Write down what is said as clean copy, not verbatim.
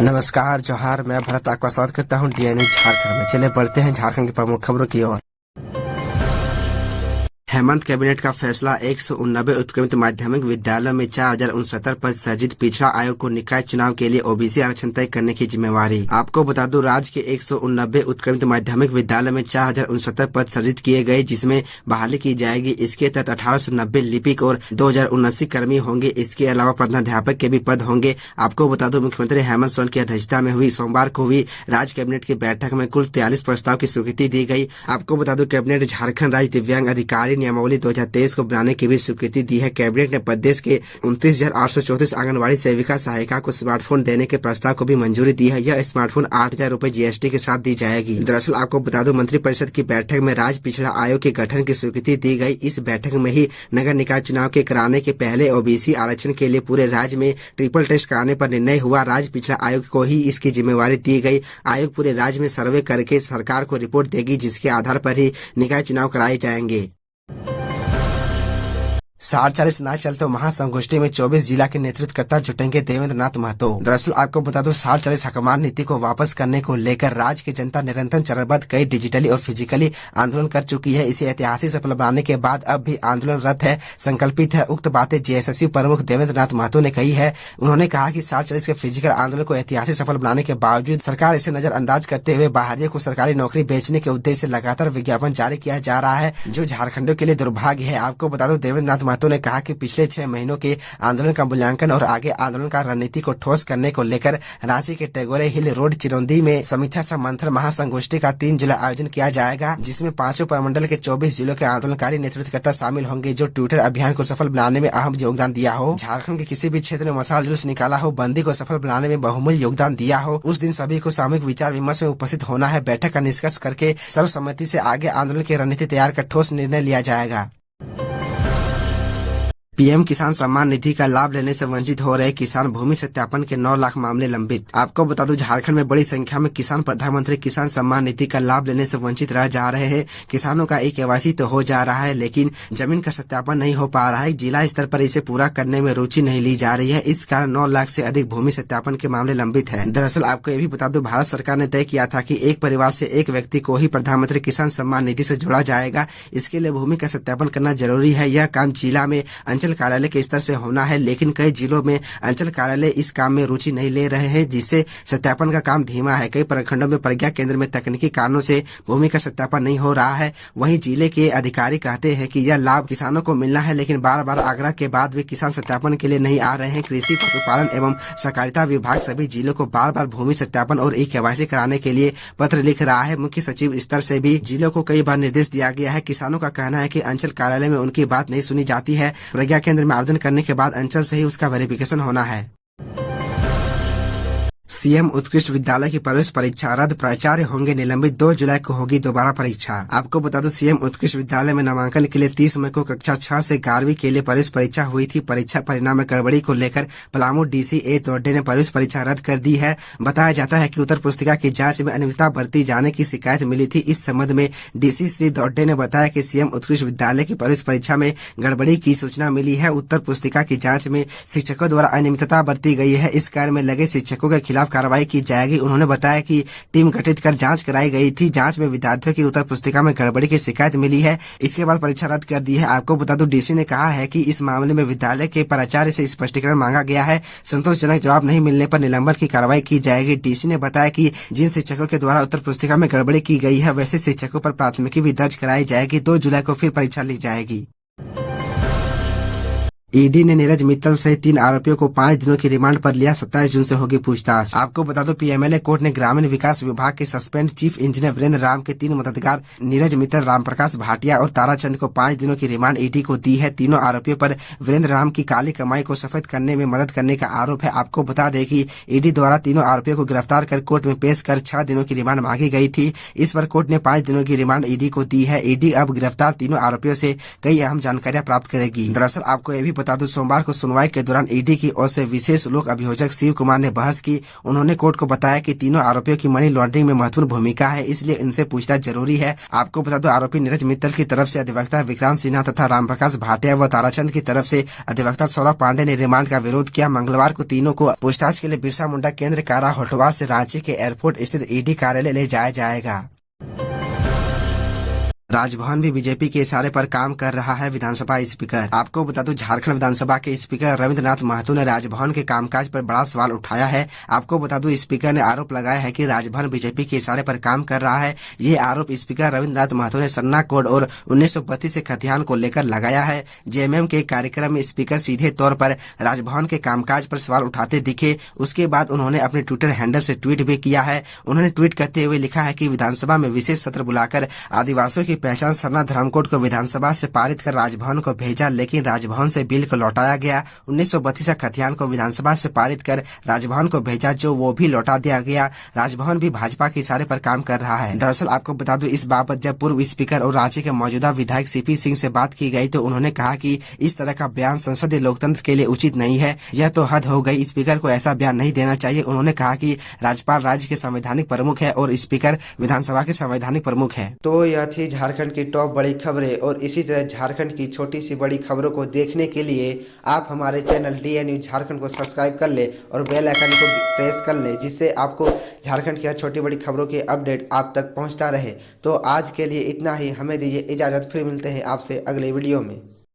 नमस्कार जोहार, मैं भरत आपका स्वागत करता हूं डीएनयू झारखंड में। चले बढ़ते हैं झारखंड की प्रमुख खबरों की ओर। हेमंत कैबिनेट का फैसला 189 उत्क्रमित माध्यमिक विद्यालयों में 4069 पद सृजित। पिछड़ा आयोग को निकाय चुनाव के लिए ओबीसी आरक्षण तय करने की जिम्मेवारी। आपको बता दूं, राज्य के 189 उत्क्रमित माध्यमिक विद्यालयों में 4069 पद सृजित किए गए, जिसमें बहाली की जाएगी। इसके तहत 1890 लिपिक और 2079 कर्मी होंगे। इसके अलावा प्रधानाध्यापक के भी पद होंगे। आपको बता दूं, मुख्यमंत्री हेमंत सोरेन की अध्यक्षता में हुई सोमवार को हुई राज्य कैबिनेट की बैठक में कुल 43 प्रस्ताव की स्वीकृति दी गई। आपको बता दूं, कैबिनेट झारखंड राज्य दिव्यांग अधिकारी नियमावली 2023 को बनाने की भी स्वीकृति दी है। कैबिनेट ने प्रदेश के 29,834 आंगनबाड़ी सेविका सहायिका को स्मार्टफोन देने के प्रस्ताव को भी मंजूरी दी है। यह स्मार्टफोन 8,000 रुपए जीएसटी के साथ दी जाएगी। दरअसल आपको बता दूं, मंत्रिपरिषद की बैठक में राज्य पिछड़ा आयोग के गठन की स्वीकृति दी गई। इस बैठक में ही नगर निकाय चुनाव के कराने के पहले ओबीसी आरक्षण के लिए पूरे राज्य में ट्रिपल टेस्ट कराने पर निर्णय हुआ। राज्य पिछड़ा आयोग को ही इसकी जिम्मेवारी दी गई। आयोग पूरे राज्य में सर्वे करके सरकार को रिपोर्ट देगी, जिसके आधार पर ही निकाय चुनाव कराए जाएंगे। 40 ना चलते महासंगोष्ठी में 24 जिला के नेतृत्वकर्ता जुटेंगे। देवेंद्र नाथ महतो। दरअसल आपको बता दो, 40 हकमान नीति को वापस करने को लेकर राज्य की जनता निरंतर चरणबद्ध कई डिजिटली और फिजिकली आंदोलन कर चुकी है। इसे ऐतिहासिक सफल बनाने के बाद अब भी आंदोलनरत है, संकल्पित है। उक्त बातें जेएसएसयू प्रमुख देवेंद्र नाथ महतो ने कही है। उन्होंने कहा कि 40 के फिजिकल आंदोलन को ऐतिहासिक सफल बनाने के बावजूद सरकार इसे नजरअंदाज करते हुए बाहरियों को सरकारी नौकरी बेचने के उद्देश्य से लगातार विज्ञापन जारी किया जा रहा है, जो झारखंडियों के लिए दुर्भाग्य है। आपको बता दो, देवेंद्र नाथ महतो ने कहा कि पिछले 6 महीनों के आंदोलन का मूल्यांकन और आगे आंदोलन का रणनीति को ठोस करने को लेकर रांची के टैगोर हिल रोड चिरौंदी में समीक्षा सह मंथन महासंगोष्ठी का 3 जुलाई आयोजन किया जाएगा, जिसमें 5 प्रमंडल के 24 जिलों के आंदोलनकारी नेतृत्वकर्ता शामिल होंगे, जो ट्विटर अभियान को सफल बनाने में अहम योगदान दिया हो। झारखंड के किसी भी क्षेत्र में मसाल जुलूस निकाला हो, बंदी को सफल बनाने में बहुमूल्य योगदान दिया हो, उस दिन सभी को सामूहिक विचार विमर्श में उपस्थित होना है। बैठक का निष्कर्ष करके सर्वसम्मति से आगे आंदोलन की रणनीति तैयार कर ठोस निर्णय लिया जाएगा। पीएम किसान सम्मान निधि का लाभ लेने से वंचित हो रहे किसान, भूमि सत्यापन के 9 लाख मामले लंबित। आपको बता दूं, झारखंड में बड़ी संख्या में किसान प्रधानमंत्री किसान सम्मान निधि का लाभ लेने से वंचित रह जा रहे हैं। किसानों का ई-केवाईसी तो हो जा रहा है, लेकिन जमीन का सत्यापन नहीं हो पा रहा है। जिला स्तर पर इसे पूरा करने में रुचि नहीं ली जा रही है। इस कारण 9 लाख से अधिक भूमि सत्यापन के मामले लंबित है। दरअसल आपको ये भी बता दूं, भारत सरकार ने तय किया था कि एक परिवार से एक व्यक्ति को ही प्रधानमंत्री किसान सम्मान निधि से जोड़ा जाएगा। इसके लिए भूमि का सत्यापन करना जरूरी है। यह काम जिला में अंचल कार्यालय के स्तर से होना है, लेकिन कई जिलों में अंचल कार्यालय इस काम में रुचि नहीं ले रहे हैं, जिससे सत्यापन का काम धीमा है। कई प्रखंडों में प्रज्ञा केंद्र में तकनीकी कारणों से भूमि का सत्यापन नहीं हो रहा है। वहीं जिले के अधिकारी कहते हैं कि यह लाभ किसानों को मिलना है, लेकिन बार बार आग्रह के बाद भी किसान सत्यापन के लिए नहीं आ रहे हैं। कृषि, पशुपालन एवं सहकारिता विभाग सभी जिलों को बार बार भूमि सत्यापन और ई-केवाईसी कराने के लिए पत्र लिख रहा है। मुख्य सचिव स्तर से भी जिलों को कई बार निर्देश दिया गया है। किसानों का कहना है कि अंचल कार्यालय में उनकी बात नहीं सुनी जाती है। प्रज्ञा केंद्र में आवेदन करने के बाद अंचल से ही उसका वेरिफिकेशन होना है। सीएम उत्कृष्ट विद्यालय की प्रवेश परीक्षा रद्द, प्राचार्य होंगे निलंबित। 2 जुलाई को होगी दोबारा परीक्षा। आपको बता दो, सीएम उत्कृष्ट विद्यालय में नामांकन के लिए 30 मई को कक्षा 6 से 11वीं के लिए प्रवेश परीक्षा हुई थी। परीक्षा परिणाम में गड़बड़ी को लेकर पलामू डीसी ए दोड्डे ने प्रवेश परीक्षा रद्द कर दी है। बताया जाता है कि उत्तर पुस्तिका की जांच में अनियमितता बरती जाने की शिकायत मिली थी। इस संबंध में डीसी श्री दोड्डे ने बताया कि सीएम उत्कृष्ट विद्यालय की प्रवेश परीक्षा में गड़बड़ी की सूचना मिली है। उत्तर पुस्तिका की जाँच में शिक्षकों द्वारा अनियमितता बरती गई है। इस कार्य में लगे शिक्षकों के खिलाफ कार्रवाई की जाएगी। उन्होंने बताया कि टीम गठित कर जांच कराई गई थी। जांच में विद्यार्थियों की उत्तर पुस्तिका में गड़बड़ी की शिकायत मिली है। इसके बाद परीक्षा रद्द कर दी है। आपको बता दूं, डीसी ने कहा है कि इस मामले में विद्यालय के प्राचार्य से स्पष्टीकरण मांगा गया है। संतोषजनक जवाब नहीं मिलने पर निलंबन की कार्रवाई की जाएगी। डीसी ने बताया कि जिन शिक्षकों के द्वारा उत्तर पुस्तिका में गड़बड़ी की गई है, वैसे शिक्षकों पर प्राथमिकी भी दर्ज कराई जाएगी। 2 जुलाई को फिर परीक्षा ली जाएगी। ईडी ने नीरज मित्तल सहित 3 आरोपियों को 5 दिनों की रिमांड पर लिया। 27 जून से होगी पूछताछ। आपको बता दो, पीएमएलए कोर्ट ने ग्रामीण विकास विभाग के suspend chief engineer Virendra Ram के 3 मददगार नीरज मित्तल, रामप्रकाश भाटिया और ताराचंद को 5 दिनों की रिमांड ईडी को दी है। तीनों आरोपियों पर वीरेंद्र राम की काली कमाई को सफेद करने में मदद करने का आरोप है। आपको बता दें कि ईडी द्वारा तीनों आरोपियों को गिरफ्तार कर कोर्ट में पेश कर 6 दिनों की रिमांड मांगी गई थी। इस पर कोर्ट ने 5 दिनों की रिमांड ईडी को दी है। ईडी अब गिरफ्तार तीनों आरोपियों से कई अहम जानकारियां प्राप्त करेगी। दरअसल आपको ये भी बता दूं सोमवार को सुनवाई के दौरान ईडी की ओर से विशेष लोक अभियोजक शिव कुमार ने बहस की। उन्होंने कोर्ट को बताया कि तीनों आरोपियों की मनी लॉन्ड्रिंग में महत्वपूर्ण भूमिका है, इसलिए इनसे पूछताछ जरूरी है। आपको बता दूं आरोपी नीरज मित्तल की तरफ से अधिवक्ता विक्रांत सिन्हा तथा रामप्रकाश भाटिया व ताराचंद की तरफ से अधिवक्ता सौरभ पांडे ने रिमांड का विरोध किया। मंगलवार को तीनों को पूछताछ के लिए बिरसा मुंडा केंद्र कारा होटवार से रांची के एयरपोर्ट स्थित ईडी कार्यालय ले जाया जाएगा। राजभवन भी बीजेपी के इशारे पर काम कर रहा है। विधानसभा स्पीकर, आपको बता दूं झारखंड विधानसभा के स्पीकर रविंद्रनाथ महतो ने राजभवन के कामकाज पर बड़ा सवाल उठाया है। आपको बता दूं स्पीकर ने आरोप लगाया है कि राजभवन बीजेपी के इशारे पर काम कर रहा है। ये आरोप स्पीकर रविंद्रनाथ महतो ने सन्ना कोड और 1932 के खतियान को लेकर लगाया है। जेएमएम के कार्यक्रम में स्पीकर सीधे तौर पर राजभवन के कामकाज पर सवाल उठाते दिखे। उसके बाद उन्होंने अपने ट्विटर हैंडल से ट्वीट भी किया है। उन्होंने ट्वीट करते हुए लिखा है कि विधानसभा में विशेष सत्र बुलाकर आदिवासियों की पहचान सरना धर्मकोड को विधानसभा से पारित कर राजभवन को भेजा, लेकिन राजभवन से बिल को लौटाया गया। 1932 का खतियान को विधानसभा से पारित कर राजभवन को भेजा, जो वो भी लौटा दिया गया। राजभवन भी भाजपा के इशारे पर काम कर रहा है। दरअसल आपको बता दूं इस बाबत जब पूर्व स्पीकर और रांची के मौजूदा विधायक सीपी सिंह से बात की गई तो उन्होंने कहा कि इस तरह का बयान संसदीय लोकतंत्र के लिए उचित नहीं है। यह तो हद हो गई, स्पीकर को ऐसा बयान नहीं देना चाहिए। उन्होंने कहा कि राज्यपाल राज्य के संवैधानिक प्रमुख है और स्पीकर विधानसभा के संवैधानिक प्रमुख है। तो यह थी झारखंड की टॉप बड़ी खबरें और इसी तरह झारखंड की छोटी सी बड़ी खबरों को देखने के लिए आप हमारे चैनल DN न्यूज झारखंड को सब्सक्राइब कर ले और बेल आइकन को प्रेस कर ले, जिससे आपको झारखंड की हर छोटी बड़ी खबरों के अपडेट आप तक पहुंचता रहे। तो आज के लिए इतना ही, हमें दीजिए इजाज़त, फिर मिलते हैं आपसे अगले वीडियो में।